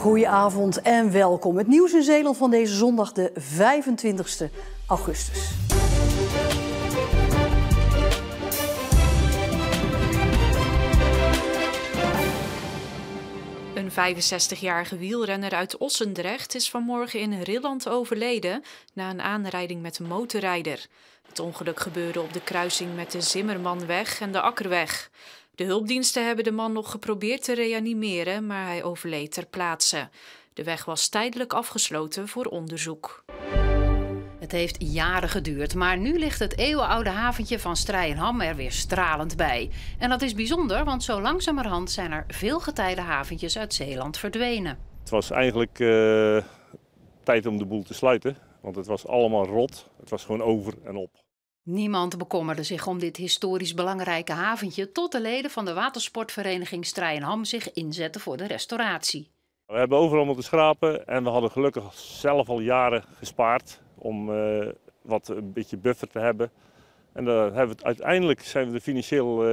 Goedenavond en welkom. Het nieuws in Zeeland van deze zondag de 25e augustus. Een 65-jarige wielrenner uit Ossendrecht is vanmorgen in Rilland overleden na een aanrijding met een motorrijder. Het ongeluk gebeurde op de kruising met de Zimmermanweg en de Akkerweg. De hulpdiensten hebben de man nog geprobeerd te reanimeren, maar hij overleed ter plaatse. De weg was tijdelijk afgesloten voor onderzoek. Het heeft jaren geduurd, maar nu ligt het eeuwenoude haventje van Strijenham er weer stralend bij. En dat is bijzonder, want zo langzamerhand zijn er veel getijden haventjes uit Zeeland verdwenen. Het was eigenlijk tijd om de boel te sluiten, want het was allemaal rot. Het was gewoon over en op. Niemand bekommerde zich om dit historisch belangrijke haventje tot de leden van de watersportvereniging Strijenham zich inzetten voor de restauratie. We hebben overal moeten schrapen en we hadden gelukkig zelf al jaren gespaard om een beetje buffer te hebben. En daar hebben we uiteindelijk zijn we er financieel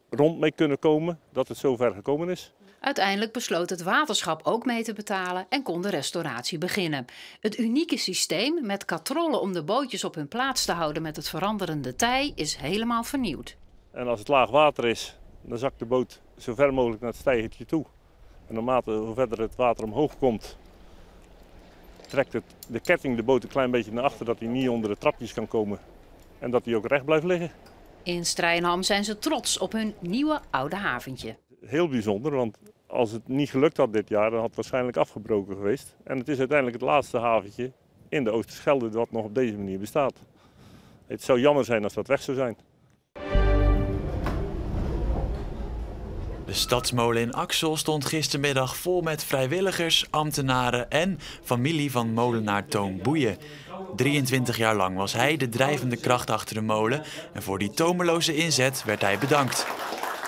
rond mee kunnen komen dat het zover gekomen is. Uiteindelijk besloot het waterschap ook mee te betalen en kon de restauratie beginnen. Het unieke systeem met katrollen om de bootjes op hun plaats te houden met het veranderende tij is helemaal vernieuwd. En als het laag water is, dan zakt de boot zo ver mogelijk naar het steigertje toe. En naarmate hoe verder het water omhoog komt, trekt de ketting de boot een klein beetje naar achter, dat hij niet onder de trapjes kan komen en dat hij ook recht blijft liggen. In Strijenham zijn ze trots op hun nieuwe oude haventje. Heel bijzonder, want als het niet gelukt had dit jaar, dan had het waarschijnlijk afgebroken geweest. En het is uiteindelijk het laatste haventje in de Oosterschelde dat nog op deze manier bestaat. Het zou jammer zijn als dat weg zou zijn. De stadsmolen in Axel stond gistermiddag vol met vrijwilligers, ambtenaren en familie van molenaar Toon Boeien. 23 jaar lang was hij de drijvende kracht achter de molen en voor die tomeloze inzet werd hij bedankt.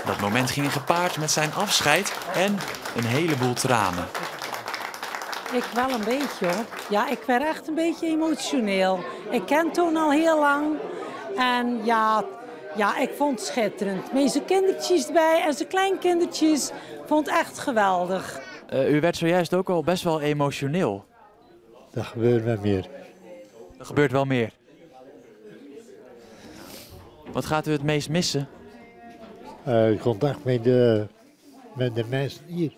Dat moment ging gepaard met zijn afscheid en een heleboel tranen. Ik wel een beetje hoor. Ja, ik werd echt een beetje emotioneel. Ik ken Toon al heel lang en ja, ik vond het schitterend. Met zijn kindertjes erbij en zijn kleinkindertjes. Vond het echt geweldig. U werd zojuist ook al best wel emotioneel. Dat gebeurt wel meer. Er gebeurt wel meer. Wat gaat u het meest missen? Contact met de mensen hier.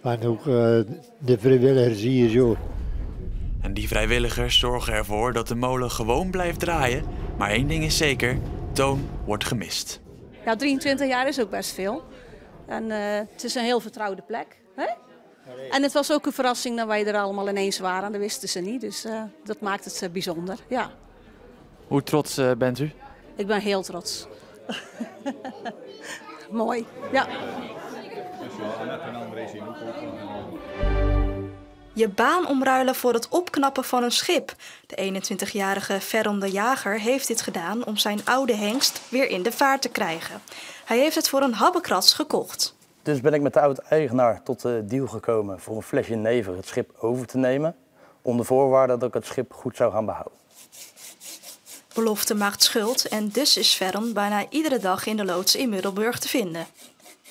En ook de vrijwilligers hier zo. En die vrijwilligers zorgen ervoor dat de molen gewoon blijft draaien. Maar één ding is zeker, Toon wordt gemist. Ja, 23 jaar is ook best veel. En het is een heel vertrouwde plek. Hè? En het was ook een verrassing dat wij er allemaal ineens waren. Dat wisten ze niet, dus dat maakt het bijzonder. Ja. Hoe trots bent u? Ik ben heel trots. Mooi, ja. Je baan omruilen voor het opknappen van een schip. De 21-jarige Ferron de Jager heeft dit gedaan om zijn oude hengst weer in de vaart te krijgen. Hij heeft het voor een habbekrats gekocht. Dus ben ik met de oud-eigenaar tot de deal gekomen voor een flesje never het schip over te nemen. Onder voorwaarde dat ik het schip goed zou gaan behouden. Belofte maakt schuld en dus is Ferron bijna iedere dag in de loods in Middelburg te vinden.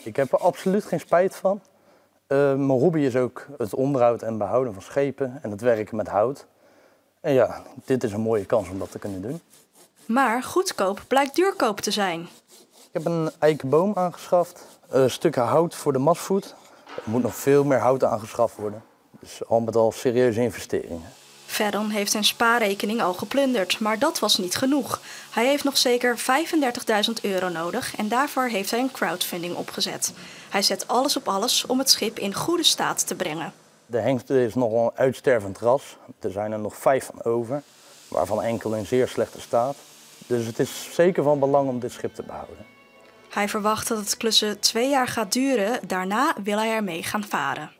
Ik heb er absoluut geen spijt van. Mijn hobby is ook het onderhoud en behouden van schepen en het werken met hout. En ja, dit is een mooie kans om dat te kunnen doen. Maar goedkoop blijkt duurkoop te zijn. Ik heb een eikenboom aangeschaft, stukken hout voor de mastvoet. Er moet nog veel meer hout aangeschaft worden. Dus al met al serieuze investeringen. Ferron heeft zijn spaarrekening al geplunderd, maar dat was niet genoeg. Hij heeft nog zeker €35.000 nodig en daarvoor heeft hij een crowdfunding opgezet. Hij zet alles op alles om het schip in goede staat te brengen. De hengst is nogal een uitstervend ras. Er zijn er nog 5 van over, waarvan enkel in zeer slechte staat. Dus het is zeker van belang om dit schip te behouden. Hij verwacht dat het klussen 2 jaar gaat duren. Daarna wil hij ermee gaan varen.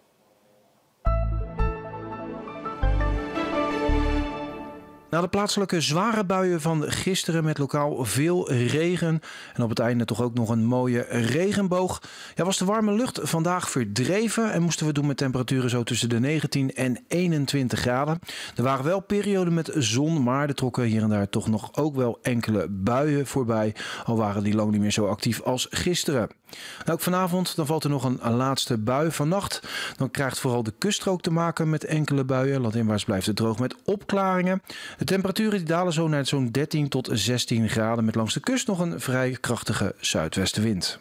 Na de plaatselijke zware buien van gisteren met lokaal veel regen en op het einde toch ook nog een mooie regenboog, was de warme lucht vandaag verdreven en moesten we doen met temperaturen zo tussen de 19 en 21 graden. Er waren wel perioden met zon, maar er trokken hier en daar toch nog ook wel enkele buien voorbij, al waren die lang niet meer zo actief als gisteren. Nou, ook vanavond dan valt er nog een laatste bui. Vannacht dan krijgt vooral de kuststrook te maken met enkele buien. Landinwaarts blijft het droog met opklaringen. De temperaturen die dalen zo naar zo'n 13 tot 16 graden met langs de kust nog een vrij krachtige zuidwestenwind.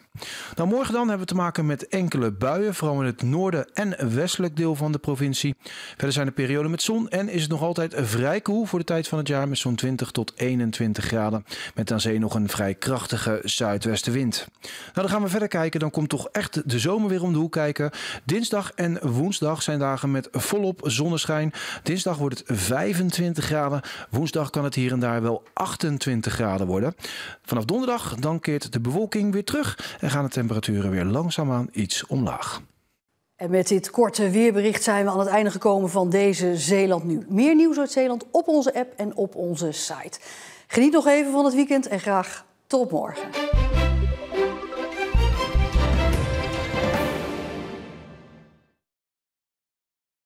Nou, morgen dan hebben we te maken met enkele buien, vooral in het noorden en westelijk deel van de provincie. Verder zijn er perioden met zon en is het nog altijd vrij koel voor de tijd van het jaar met zo'n 20 tot 21 graden. Met aan zee nog een vrij krachtige zuidwestenwind. Nou, dan gaan we verder kijken. Dan komt toch echt de zomer weer om de hoek kijken. Dinsdag en woensdag zijn dagen met volop zonneschijn. Dinsdag wordt het 25 graden. Woensdag kan het hier en daar wel 28 graden worden. Vanaf donderdag dan keert de bewolking weer terug en gaan de temperaturen weer langzaamaan iets omlaag. En met dit korte weerbericht zijn we aan het einde gekomen van deze Zeeland Nu. Meer nieuws uit Zeeland op onze app en op onze site. Geniet nog even van het weekend en graag tot morgen.